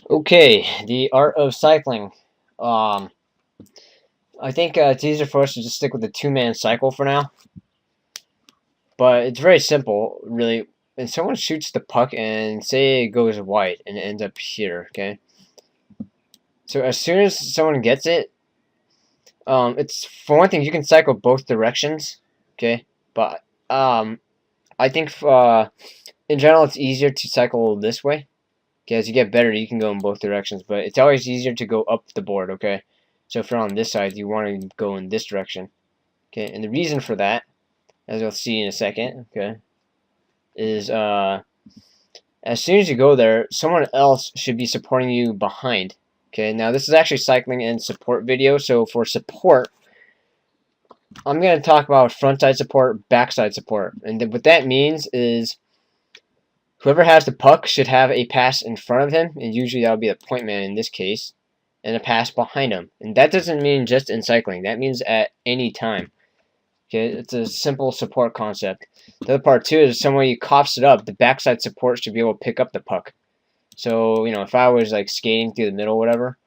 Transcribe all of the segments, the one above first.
Okay, the art of cycling. Um, I think it's easier for us to just stick with the two-man cycle for now. But it's very simple, really. When someone shoots the puck and say it goes wide and it ends up here, okay? So as soon as someone gets it, it's for one thing you can cycle both directions, okay? But I think in general it's easier to cycle this way. Okay, as you get better, you can go in both directions, but it's always easier to go up the board, okay? So if you're on this side, you want to go in this direction, okay? And the reason for that, as you'll see in a second, okay, is as soon as you go there, someone else should be supporting you behind, okay? Now this is actually cycling and support video, so for support, I'm going to talk about front side support, back side support, and what that means is whoever has the puck should have a pass in front of him, and usually that would be the point man in this case, and a pass behind him. And that doesn't mean just in cycling. That means at any time. Okay, it's a simple support concept. The other part too is someone you coughs it up, the backside support should be able to pick up the puck. So, if I was like skating through the middle or whatever,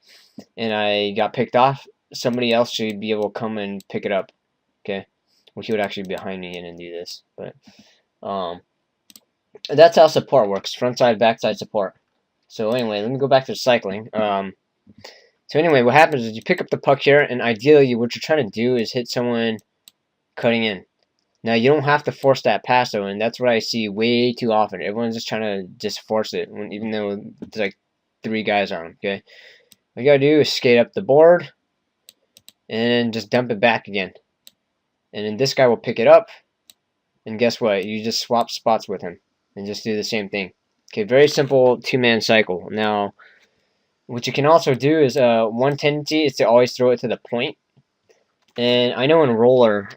and I got picked off, somebody else should be able to come and pick it up. Okay? Well, he would actually be behind me and do this. But that's how support works. Front side, back side support. So anyway, let me go back to cycling. So anyway, what happens is you pick up the puck here, and ideally what you're trying to do is hit someone cutting in. Now, you don't have to force that pass, though, and that's what I see way too often. Everyone's just trying to just force it, even though there's like 3 guys on them, okay? What you gotta do is skate up the board, and just dump it back again. And then this guy will pick it up, and guess what? You just swap spots with him, and just do the same thing. Okay, very simple two-man cycle. Now, what you can also do is one tendency is to always throw it to the point. And I know in roller,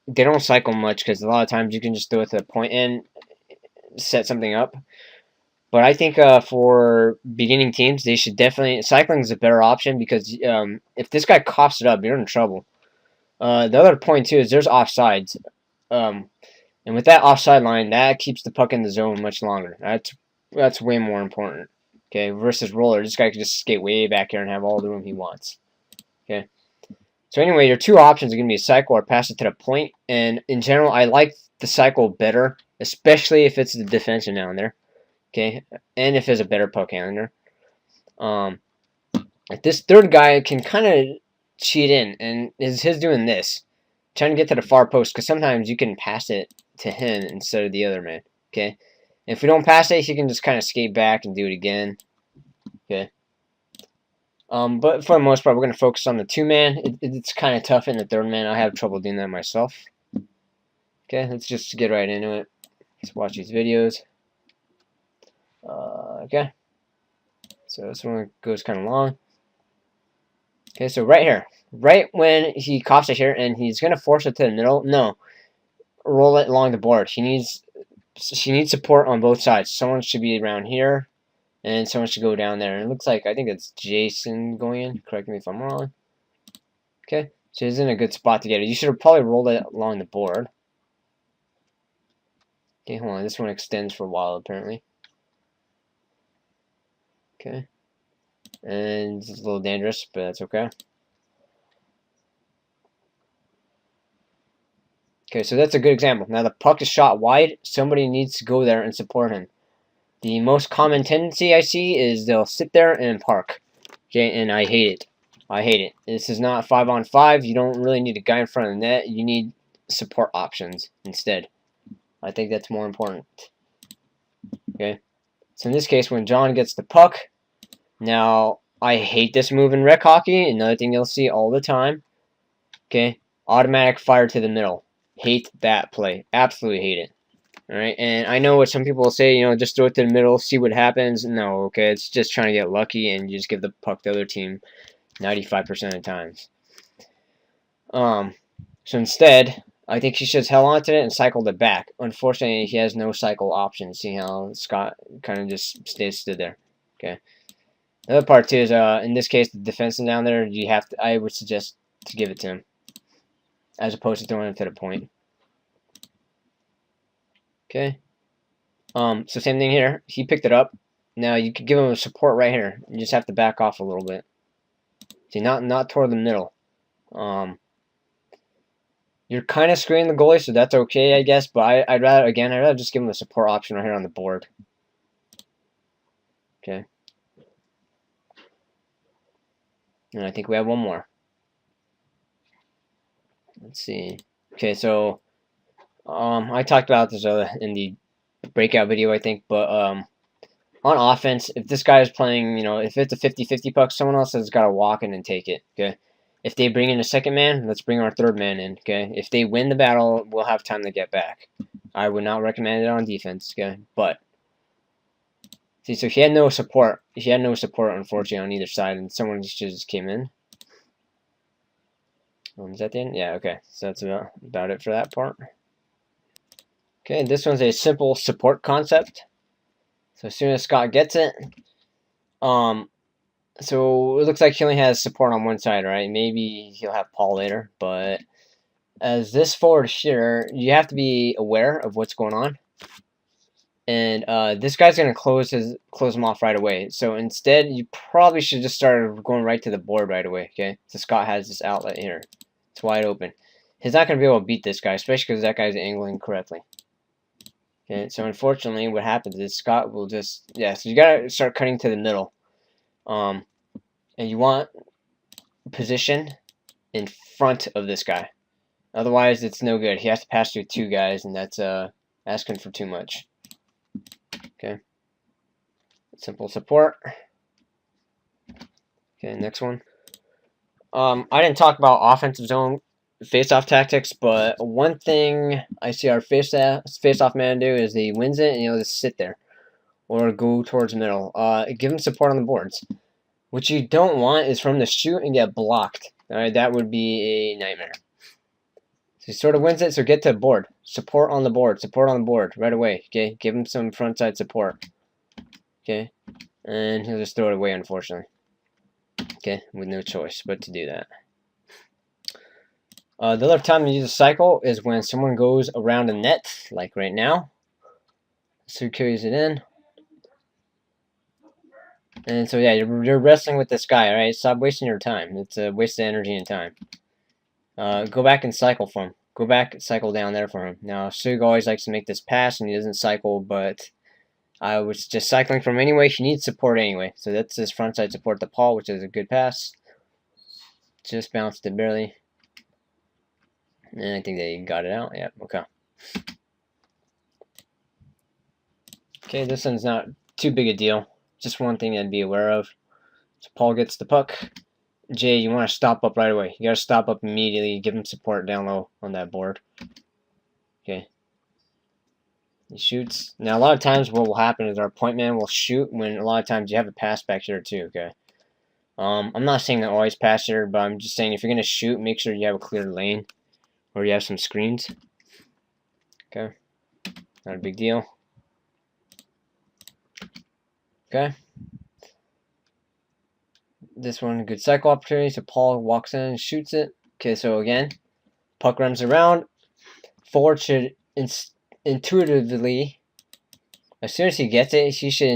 they don't cycle much because a lot of times you can just throw it to the point and set something up. But I think for beginning teams, they should definitely cycling is a better option because if this guy coughs it up, you're in trouble. The other point too is there's offsides, and with that offside line, that keeps the puck in the zone much longer. That's way more important. Okay, versus roller, this guy can just skate way back here and have all the room he wants. Okay. So anyway, your two options are going to be cycle or pass it to the point. And in general, I like the cycle better, especially if it's the defenseman down there. Okay, and if it's a better puck handler. This third guy can kind of cheat in, and is his doing this, trying to get to the far post, because sometimes you can pass it to him instead of the other man. Okay, if we don't pass it, he can just kind of skate back and do it again. Okay. But for the most part, we're going to focus on the two-man. It's kind of tough in the third man. I have trouble doing that myself. Okay, let's just get right into it. Let's watch these videos. Okay. So this one goes kind of long. Okay, so right here. Right when he coughs it here, and he's going to force it to the middle. No. Roll it along the board. She needs support on both sides. Someone should be around here. And someone should go down there. And it looks like, I think it's Jason going in. Correct me if I'm wrong. Okay, so he's in a good spot to get it. You should have probably rolled it along the board. Okay, hold on. This one extends for a while, apparently. Okay. And it's a little dangerous, but that's okay. Okay, so that's a good example. Now the puck is shot wide. Somebody needs to go there and support him. The most common tendency I see is they'll sit there and park. Okay, and I hate it. I hate it. This is not 5-on-5. You don't really need a guy in front of the net. You need support options instead. I think that's more important. Okay, so in this case, when John gets the puck, now I hate this move in rec hockey. Another thing you'll see all the time. Okay, automatic fire to the middle. Hate that play. Absolutely hate it. Alright, and I know what some people will say, just throw it to the middle, see what happens. No, okay, it's just trying to get lucky, and you just give the puck to the other team 95% of the times. So instead, I think he should have held on to it and cycled it back. Unfortunately, he has no cycle option. See how Scott kind of just stood there. Okay. The other part too is, in this case, the defenseman down there, I would suggest to give it to him, as opposed to throwing it to the point. Okay. So same thing here. He picked it up. Now you could give him a support right here. You just have to back off a little bit. See, not toward the middle. You're kind of screening the goalie, so that's okay, I guess. But I'd rather just give him a support option right here on the board. Okay. And I think we have one more. Let's see. Okay, so I talked about this in the breakout video, I think, but on offense, if this guy is playing, if it's a 50-50 puck, someone else has got to walk in and take it. Okay. If they bring in a second man, let's bring our third man in. Okay. If they win the battle, we'll have time to get back. I would not recommend it on defense. Okay, but see, so he had no support. He had no support, unfortunately, on either side, and someone just came in. Is that the end? Yeah. Okay. So that's about it for that part. Okay, this one's a simple support concept. So as soon as Scott gets it, so it looks like he only has support on one side, right? Maybe he'll have Paul later, but as this forward here, you have to be aware of what's going on. And this guy's gonna close him off right away. So instead, you probably should just start going right to the board right away. Okay, so Scott has this outlet here; it's wide open. He's not gonna be able to beat this guy, especially because that guy's angling correctly. Okay, so unfortunately, what happens is Scott will just so you gotta start cutting to the middle, and you want position in front of this guy. Otherwise, it's no good. He has to pass through two guys, and that's asking for too much. Okay. Simple support. Okay, next one. I didn't talk about offensive zone face-off tactics, but one thing I see our face-off man do is he wins it and he'll just sit there or go towards the middle. Give him support on the boards. What you don't want is for him to shoot and get blocked. All right, that would be a nightmare. So he sort of wins it, so get to the board. Support on the board. Support on the board right away. Okay, give him some frontside support. Okay, and he'll just throw it away, unfortunately. Okay, with no choice but to do that. The other time to use a cycle is when someone goes around a net, like right now. So he carries it in. And so, yeah, you're wrestling with this guy, alright? Stop wasting your time. It's a waste of energy and time. Go back and cycle for him. Go back and cycle down there for him. Now, Sug always likes to make this pass, and he doesn't cycle, but I was just cycling from him anyway. He needs support anyway. So that's his frontside support to Paul, which is a good pass. Just bounced it barely. And I think they got it out. Yeah, okay. Okay, this one's not too big a deal. Just one thing to be aware of. So Paul gets the puck. Jay, you want to stop up right away. You got to stop up immediately. Give him support down low on that board. Okay. He shoots. Now, a lot of times what will happen is our point man will shoot when a lot of times you have a pass back here too, okay? I'm not saying that always pass here, but I'm just saying if you're going to shoot, make sure you have a clear lane or you have some screens. Okay. Not a big deal. Okay. This one, a good cycle opportunity. So Paul walks in and shoots it. Okay, so again, puck runs around. Forward should intuitively, as soon as he gets it, he should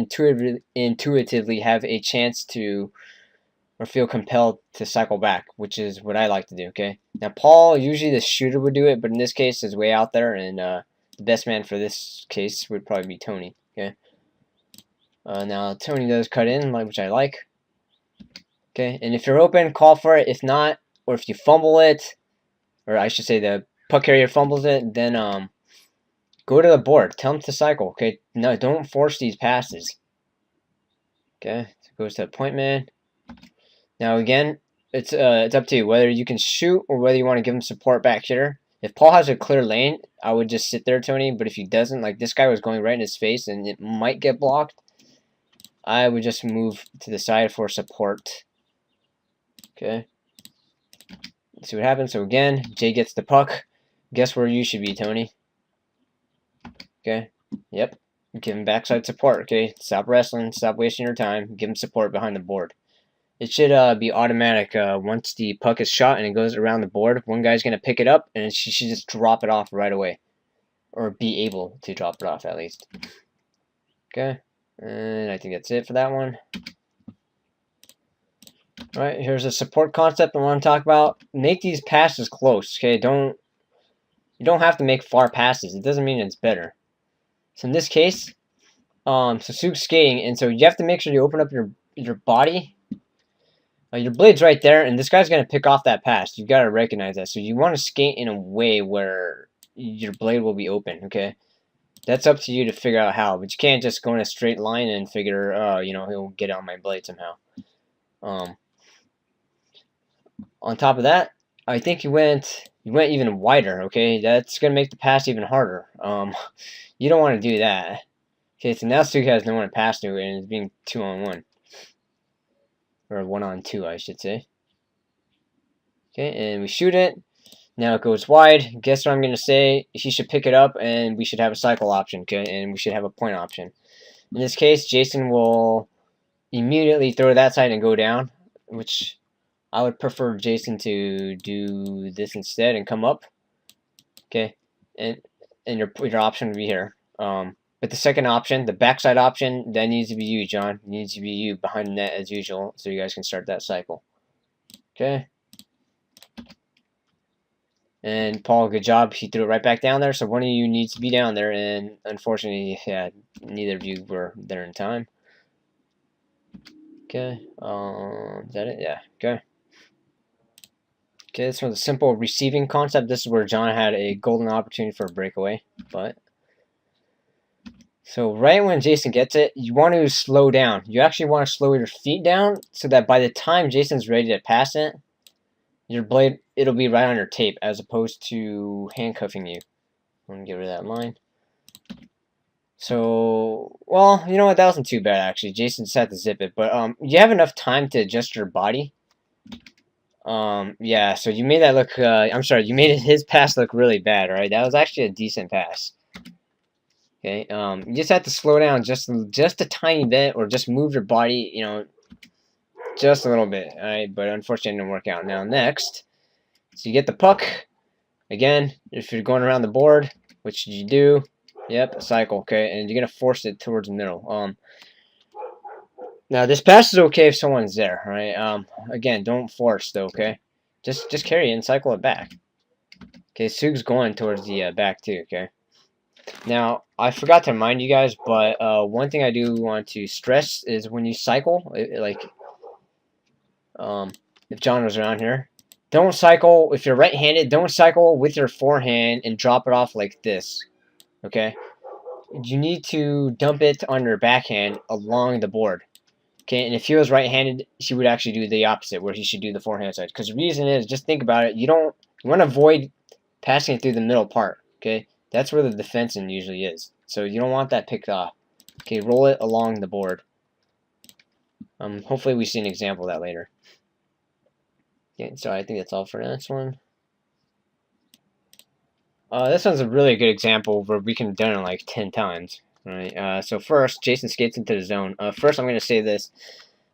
intuitively have a chance to, or feel compelled to cycle back, which is what I like to do, okay? Now, Paul, usually the shooter would do it, but in this case, is way out there, and the best man for this case would probably be Tony, okay? Now, Tony does cut in, which I like. Okay, and if you're open, call for it. If not, or if you fumble it, or I should say the puck carrier fumbles it, then go to the board. Tell him to cycle. Okay, no, don't force these passes. Okay, so it goes to the point man. Now again, it's up to you whether you can shoot or whether you want to give him support back here. If Paul has a clear lane, I would just sit there, Tony. But if he doesn't, like this guy was going right in his face and it might get blocked, I would just move to the side for support. Okay. Let's see what happens. So again, Jay gets the puck. Guess where you should be, Tony? Okay. Yep. Give him backside support. Okay. Stop wrestling. Stop wasting your time. Give him support behind the board. It should be automatic once the puck is shot and it goes around the board. One guy's going to pick it up and she should just drop it off right away. Or be able to drop it off at least. Okay. And I think that's it for that one. Alright, here's a support concept I want to talk about. Make these passes close, okay? You don't have to make far passes. It doesn't mean it's better. So in this case, so Soog's skating, and so you have to make sure you open up your body. Your blade's right there, and this guy's going to pick off that pass. You've got to recognize that. So you want to skate in a way where your blade will be open, okay? That's up to you to figure out how, but you can't just go in a straight line and figure, you know, he'll get on my blade somehow. On top of that, I think you went even wider, okay? That's going to make the pass even harder. You don't want to do that. Okay, so now Soog has no one to pass to, and it's being 2-on-1. Or 1-on-2, I should say. Okay, and we shoot it. Now it goes wide. Guess what I'm going to say? He should pick it up, and we should have a cycle option, okay? And we should have a point option. In this case, Jason will immediately throw that side and go down, which I would prefer Jason to do this instead and come up. Okay, and your option would be here. But the second option, the backside option, that needs to be you, John. It needs to be you behind the net as usual, so you guys can start that cycle. Okay. And Paul, good job. He threw it right back down there, so one of you needs to be down there, and unfortunately, yeah, neither of you were there in time. Okay. Is that it? Yeah. Okay. Okay, this one's a simple receiving concept. This is where John had a golden opportunity for a breakaway, but so right when Jason gets it, you want to slow down. You actually want to slow your feet down so that by the time Jason's ready to pass it, your blade, it'll be right on your tape as opposed to handcuffing you. I'm going to get rid of that line. So, well, you know what? That wasn't too bad, actually. Jason just had to zip it. But you have enough time to adjust your body. Yeah, so you made that look, I'm sorry, you made his pass look really bad, right? That was actually a decent pass. Okay, you just have to slow down just a tiny bit, or just move your body, you know, just a little bit, alright? But unfortunately, it didn't work out. Now, next, so you get the puck. Again, if you're going around the board, which you do, yep, cycle, okay? And you're going to force it towards the middle. Now, this pass is okay if someone's there, right? Again, don't force, though, okay? Just carry it and cycle it back. Okay, Soog's going towards the back, too, okay? Now, I forgot to remind you guys, but one thing I do want to stress is when you cycle, if John was around here, don't cycle, if you're right-handed, don't cycle with your forehand and drop it off like this, okay? You need to dump it on your backhand along the board, okay? And if he was right-handed, he would actually do the opposite, where he should do the forehand side. Because the reason is, just think about it, you want to avoid passing it through the middle part, okay? That's where the defenseman usually is. So you don't want that picked off. Okay, roll it along the board. Hopefully we see an example of that later. Okay, so I think that's all for this one. This one's a really good example where we can have done it like 10 times. Right. So first, Jason skates into the zone. First, I'm going to say this.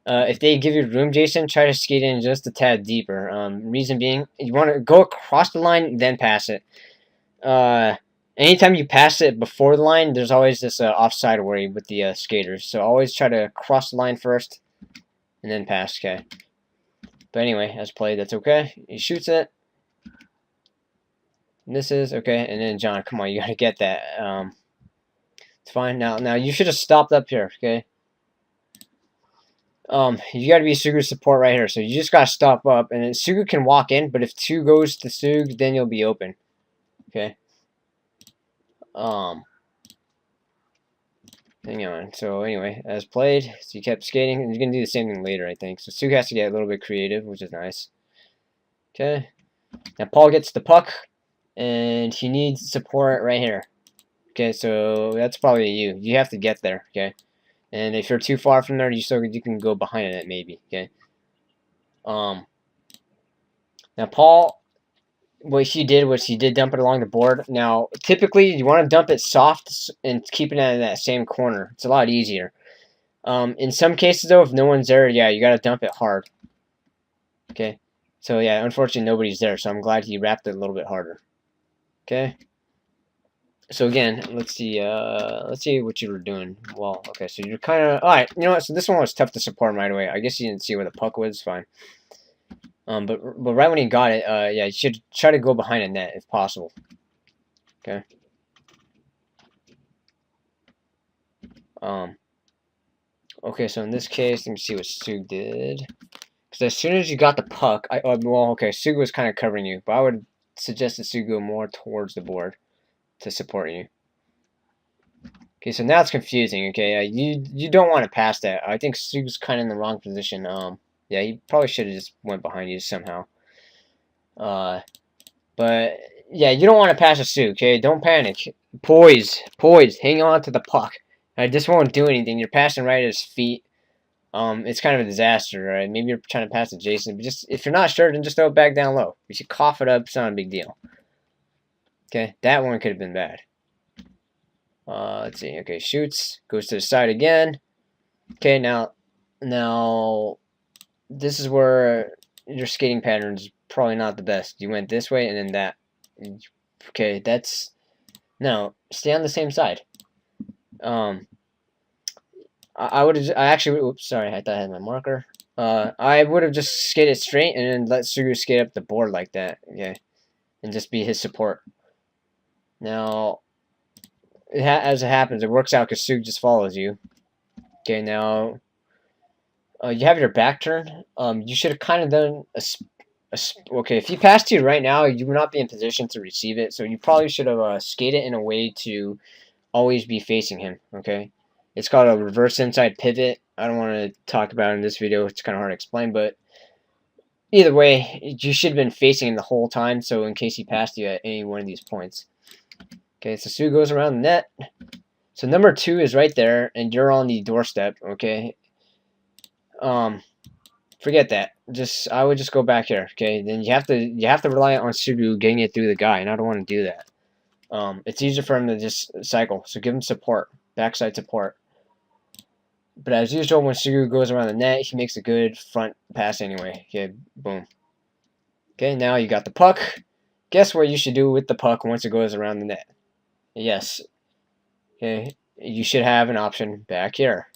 If they give you room, Jason, try to skate in just a tad deeper. Reason being, you want to go across the line, then pass it. Anytime you pass it before the line, there's always this offside worry with the skaters. So always try to cross the line first, and then pass, okay? But anyway, as played, that's okay. He shoots it. Misses, okay, and then John, come on, you gotta get that. It's fine. Now you should have stopped up here, okay? You gotta be Sugu's support right here, so you just gotta stop up, and then Sugu can walk in, but if 2 goes to Sug, then you'll be open. Okay. Hang on. So anyway, as played, so you kept skating, and you're gonna do the same thing later, I think. So Sug has to get a little bit creative, which is nice. Okay. Now Paul gets the puck, and he needs support right here. Okay, so that's probably you. You have to get there, okay? And if you're too far from there, you can go behind it maybe, okay? Now Paul, what he did was he did dump it along the board. Now, typically, you want to dump it soft and keep it in that same corner. It's a lot easier. In some cases, though, if no one's there, yeah, you got to dump it hard. Okay? So, yeah, unfortunately, nobody's there, so I'm glad he wrapped it a little bit harder. Okay? So again, let's see what you were doing. Well, okay, so you're kind of all right. You know what? So this one was tough to support right away. I guess you didn't see where the puck was. Fine. But right when he got it, yeah, you should try to go behind a net if possible. Okay. Um. Okay, so in this case, let me see what Sug did. Because as soon as you got the puck, well, okay, Sug was kind of covering you, but I would suggest that Sug go more towards the board to support you. Okay, so now it's confusing. Okay, you don't want to pass that. I think Sug's kind of in the wrong position. Yeah, he probably should have just went behind you somehow. But yeah, you don't want to pass a Sug. Okay, don't panic. Poise, poise. Hang on to the puck. This won't do anything. You're passing right at his feet. It's kind of a disaster, right? Maybe you're trying to pass to Jason, but just if you're not sure, then just throw it back down low. You should cough it up. It's not a big deal. Okay, that one could have been bad. Let's see. Okay, shoots. Goes to the side again. Okay, now, this is where your skating pattern is probably not the best. You went this way and then that. Okay, that's... No, stay on the same side. I would have... I actually... Oops, sorry. I thought I had my marker. I would have just skated straight and then let Sugu skate up the board like that. Okay. And just be his support. Now, as it happens, it works out because Sugu just follows you. Okay, now... you have your back turn. You should have kind of done okay, if he passed you right now, you would not be in position to receive it, so you probably should have skated in a way to always be facing him, okay? It's called a reverse inside pivot. I don't want to talk about it in this video. It's kind of hard to explain, but either way, you should have been facing him the whole time, so in case he passed you at any one of these points. Okay, so Sue goes around the net. So number 2 is right there, and you're on the doorstep, okay? Forget that. I would just go back here. Okay, then you have to rely on Sugu getting it through the guy, and I don't want to do that. It's easier for him to just cycle. So give him support, backside support. But as usual, when Sugu goes around the net, he makes a good front pass anyway. Okay, boom. Okay, now you got the puck. Guess what you should do with the puck once it goes around the net? Yes. Okay, you should have an option back here.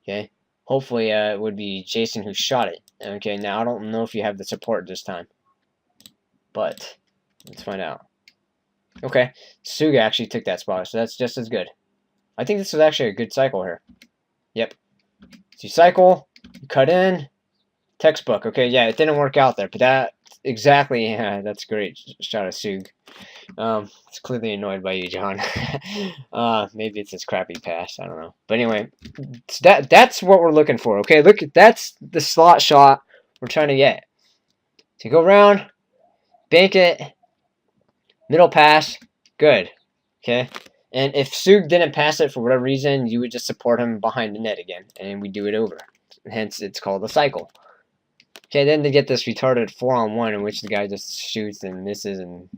Okay. Hopefully, it would be Jason who shot it. Okay, now I don't know if you have the support this time. But, let's find out. Okay, Suga actually took that spot, so that's just as good. I think this was actually a good cycle here. Yep. So you cycle, you cut in, textbook. Okay, yeah, it didn't work out there, but that, exactly, yeah, that's great shot of Sug. It's clearly annoyed by you, John. Maybe it's his crappy pass. I don't know. But anyway, that's what we're looking for. Okay, look, that's the slot shot we're trying to get. So you go around, bank it, middle pass, good. Okay, and if Sug didn't pass it for whatever reason, you would just support him behind the net again, and we do it over. Hence, it's called a cycle. Okay, then they get this retarded 4-on-1 in which the guy just shoots and misses and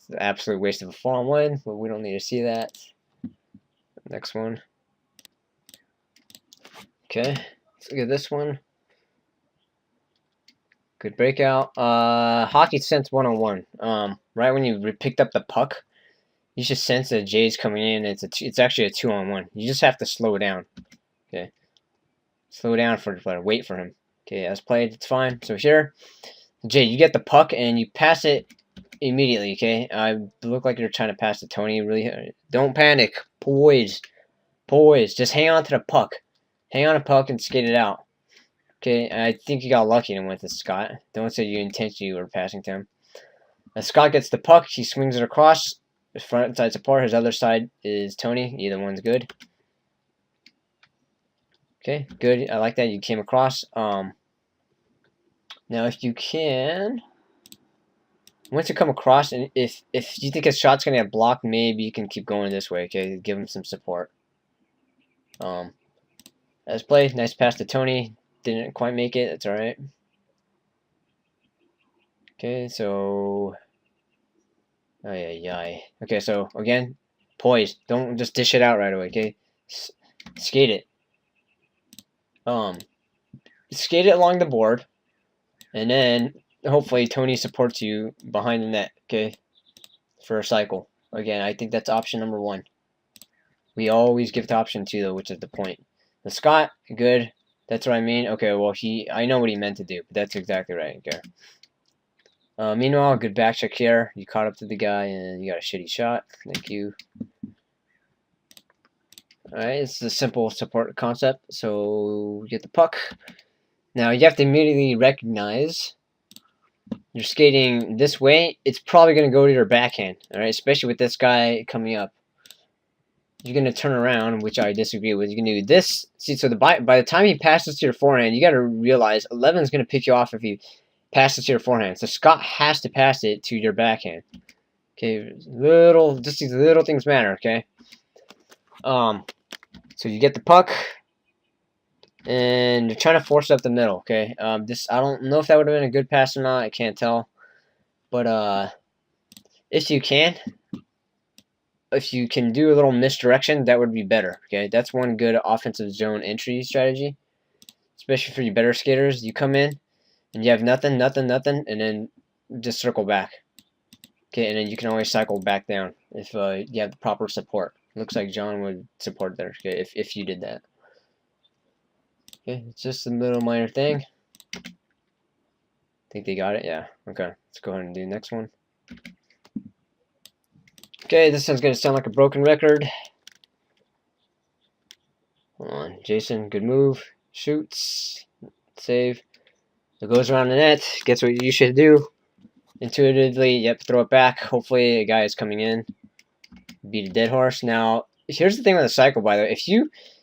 the absolute waste of a 4-on-1, but we don't need to see that. Next one. Okay, let's look at this one. Good breakout. Hockey sense 1-on-1. Right when you picked up the puck, you should sense that Jay's coming in. It's actually a 2-on-1. You just have to slow down. Okay, slow down for the player. Wait for him. Okay, as played, it's fine. So here, Jay, you get the puck and you pass it immediately, okay? I look like you're trying to pass to Tony. Really, don't panic. Poise. Poise. Just hang on to the puck. Hang on to the puck and skate it out. Okay, I think you got lucky and went to Scott. Don't say you intentionally were passing to him. As Scott gets the puck, he swings it across. His front side support. His other side is Tony. Either one's good. Okay, good. I like that you came across. Now if you can... Once you come across, and if you think his shot's gonna get blocked, maybe you can keep going this way. Okay, give him some support. As played, nice pass to Tony. Didn't quite make it. That's all right. Okay, so, oh yeah. Okay, so again, poise. Don't just dish it out right away. Okay, skate it. Skate it along the board, and then hopefully Tony supports you behind the net. Okay, for a cycle. Again, I think that's option number 1. We always give to option 2 though, which is the point. The Scott, good. That's what I mean. Okay, well I know what he meant to do, but that's exactly right. Okay. Meanwhile, good back check here. You caught up to the guy and you got a shitty shot. Thank you. Alright, it's a simple support concept. So you get the puck. Now you have to immediately recognize you're skating this way. It's probably going to go to your backhand. Alright, especially with this guy coming up. You're going to turn around, which I disagree with. You're going to do this. See, so by the time he passes to your forehand, you got to realize 11 is going to pick you off if he passes to your forehand. So Scott has to pass it to your backhand. Okay, just these little things matter. Okay. So you get the puck, and you're trying to force it up the middle. Okay. This I don't know if that would have been a good pass or not. I can't tell, but if you can do a little misdirection, that would be better. Okay, that's one good offensive zone entry strategy, especially for you better skaters. You come in and you have nothing, and then just circle back. Okay, and then you can always cycle back down if you have the proper support. Looks like John would support there. Okay, if you did that. Okay, it's just a little minor thing. Think they got it? Yeah. Okay, let's go ahead and do the next one. Okay, this one's gonna sound like a broken record. Hold on, Jason, good move. Shoots, save. It goes around the net. Gets what you should do. Intuitively, yep, throw it back. Hopefully, a guy is coming in. Beat a dead horse. Now, here's the thing with the cycle. By the way,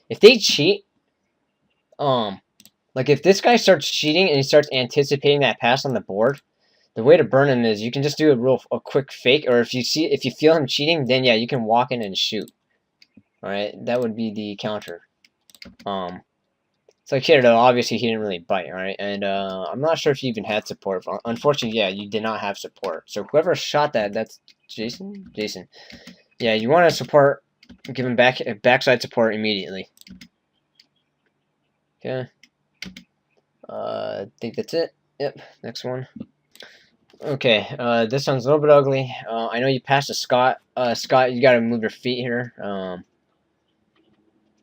if they cheat, like if this guy starts cheating and he starts anticipating that pass on the board, the way to burn him is you can just do a quick fake, or if you feel him cheating, then yeah, you can walk in and shoot. All right, that would be the counter. It's like here though. Obviously, he didn't really bite. All right, and I'm not sure if he even had support. Unfortunately, yeah, you did not have support. So whoever shot that, that's Jason. Jason. Yeah, you want to support. Give him backside support immediately. Okay. I think that's it. Yep. Next one. Okay. This one's a little bit ugly. I know you passed to Scott. Scott, you gotta move your feet here.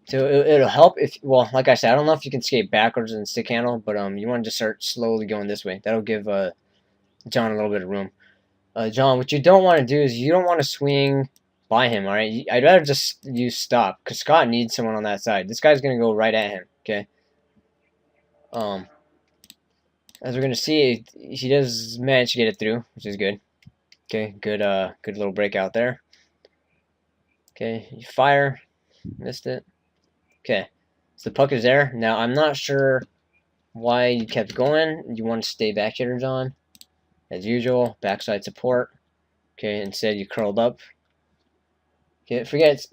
So it'll help if, well, like I said, I don't know if you can skate backwards and stick handle, but you want to just start slowly going this way. That'll give John a little bit of room. John, what you don't want to do is you don't want to swing by him. All right, I'd rather just use stop because Scott needs someone on that side. This guy's gonna go right at him. Okay. As we're gonna see, he does manage to get it through, which is good. Okay, good little breakout there. Okay, you fire, missed it. Okay, so the puck is there. Now I'm not sure why you kept going. You want to stay back here, John, as usual. Backside support. Okay, instead you curled up. Okay, forget.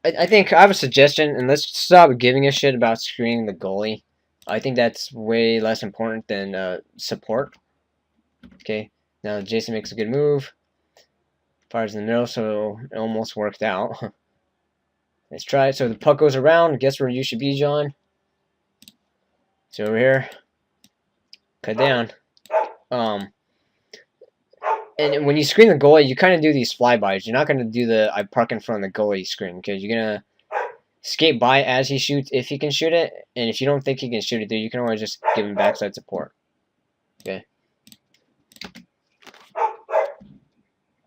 I think I have a suggestion, and let's stop giving a shit about screening the goalie. I think that's way less important than support. Okay, now Jason makes a good move. Fires in the middle, so it almost worked out. Let's try it. So the puck goes around. Guess where you should be, John? It's over here. Cut down. And when you screen the goalie, you kind of do these flybys. You're not going to do the I park in front of the goalie screen, because you're going to skate by as he shoots if he can shoot it. And if you don't think he can shoot it, you can always just give him backside support. Okay.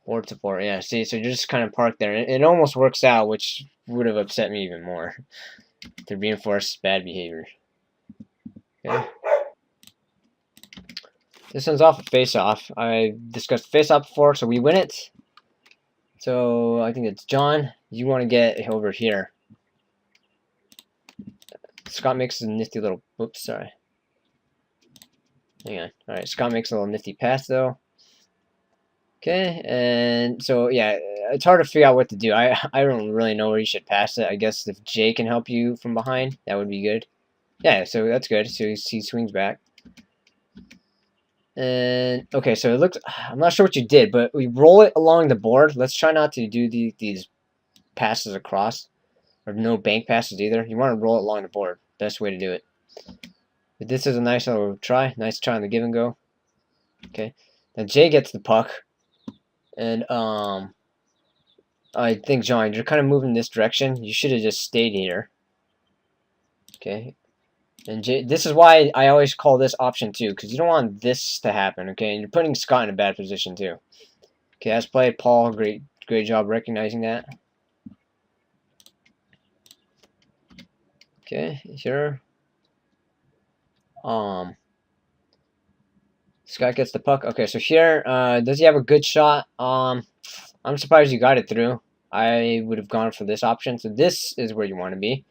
Forward support, yeah. See, so you're just kind of parked there. It almost works out, which would have upset me even more to reinforce bad behavior. Okay. This one's off a face-off. I discussed face-off before, so we win it. So I think it's John. You want to get over here. Scott makes a nifty little. Oops, sorry. Hang on. All right, Scott makes a little nifty pass though. Okay, and so yeah, it's hard to figure out what to do. I don't really know where you should pass it. I guess if Jay can help you from behind, that would be good. Yeah, so that's good. So he swings back. And okay, so it looks. I'm not sure what you did, but we roll it along the board. Let's try not to do these passes across, or no bank passes either. You want to roll it along the board. Best way to do it. But this is a nice little try. Nice try on the give and go. Okay, now Jay gets the puck. And I think, John, you're kind of moving this direction. You should have just stayed here. Okay. And this is why I always call this option 2, because you don't want this to happen, okay? And you're putting Scott in a bad position, too. Okay, that's played, Paul. Great job recognizing that. Okay, here. Scott gets the puck. Okay, so here, does he have a good shot? I'm surprised you got it through. I would have gone for this option. So this is where you want to be.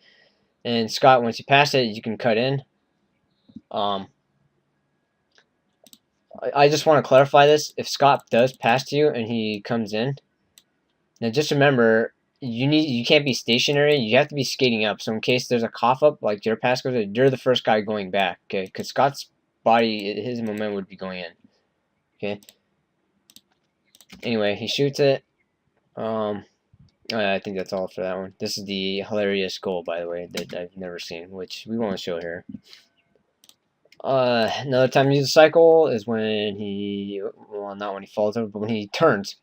And Scott, once you pass it, you can cut in. I just want to clarify this. If Scott does pass to you and he comes in, now just remember, you can't be stationary. You have to be skating up. So in case there's a cough up, like your pass goes, you're the first guy going back. Okay, because Scott's body, his momentum would be going in. Okay. Anyway, he shoots it. I think that's all for that one. This is the hilarious goal, by the way, that I've never seen, which we won't show here. Another time you use the cycle is when he, well, not when he falls over, but when he turns.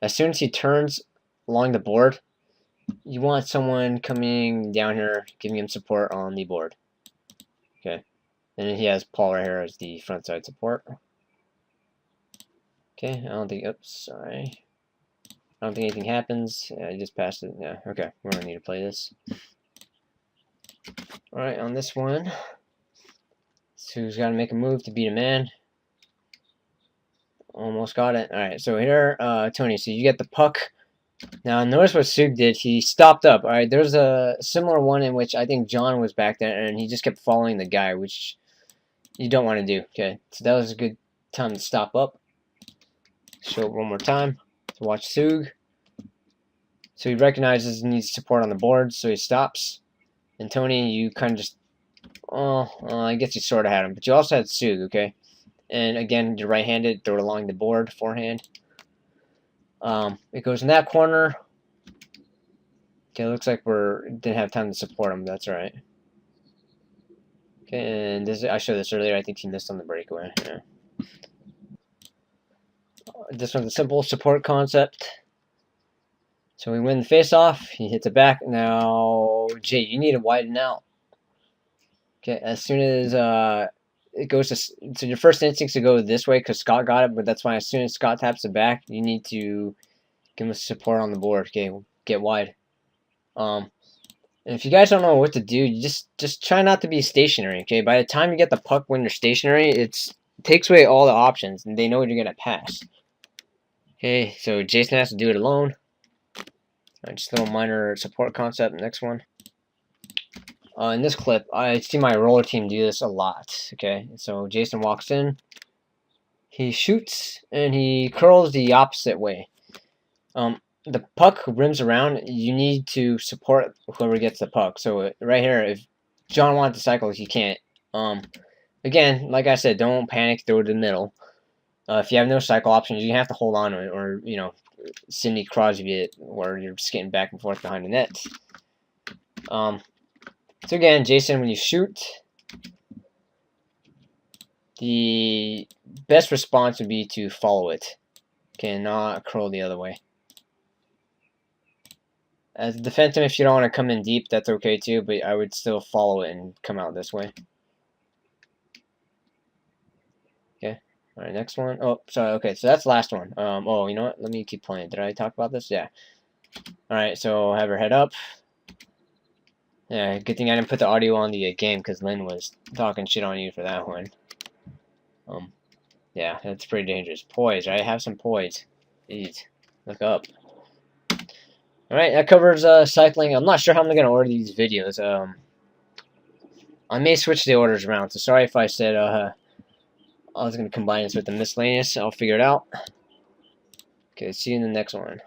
As soon as he turns along the board, you want someone coming down here, giving him support on the board. Okay. And then he has Paul right here as the front side support. Okay, I don't think, oops, sorry. I don't think anything happens. I just passed it. Yeah, okay, we're gonna need to play this. Alright, on this one, Sue's got to make a move to beat a man. Almost got it. Alright, so here, Tony, so you get the puck. Now, notice what Sug did. He stopped up. Alright, there's a similar one in which I think John was back there, and he just kept following the guy, which you don't want to do. Okay, so that was a good time to stop up. Show it one more time to watch Sug. So he recognizes he needs support on the board, so he stops. And Tony, you kind of just, I guess you sort of had him, but you also had Sug, okay? And again, you're right-handed, throw it along the board, forehand. It goes in that corner. Okay, looks like didn't have time to support him. That's right. Okay, and I showed this earlier. I think he missed on the breakaway. Yeah. This one's a simple support concept. So we win the face-off. He hits it back. Now, Jay, you need to widen out. Okay, as soon as it goes to, so your first instinct to go this way because Scott got it, but that's why as soon as Scott taps it back, you need to give him support on the board. Okay, get wide. And if you guys don't know what to do, you just try not to be stationary. Okay, by the time you get the puck when you're stationary, it takes away all the options, and they know you're gonna pass. Okay, so Jason has to do it alone. Just a little minor support concept. Next one. In this clip, I see my roller team do this a lot. Okay, so Jason walks in, he shoots, and he curls the opposite way. The puck rims around. You need to support whoever gets the puck. So right here, if John wanted to cycle, he can't. Again, like I said, don't panic. Throw it in the middle. If you have no cycle options, you have to hold on to it, or Sidney Crosby it, where you're skating back and forth behind the net. So again, Jason, when you shoot, the best response would be to follow it. Okay, not curl the other way. As a defenseman, if you don't want to come in deep, that's okay too, but I would still follow it and come out this way. Okay. Alright, next one. Oh, sorry, okay, so that's the last one. Oh, you know what? Let me keep playing. Did I talk about this? Yeah. Alright, so have her head up. Yeah, good thing I didn't put the audio on the game because Lynn was talking shit on you for that one. Yeah, that's pretty dangerous. Poise, right? Have some poise. Jeez. Look up. Alright, that covers cycling. I'm not sure how I'm going to order these videos. I may switch the orders around, so sorry if I said I was going to combine this with the miscellaneous. I'll figure it out. Okay, see you in the next one.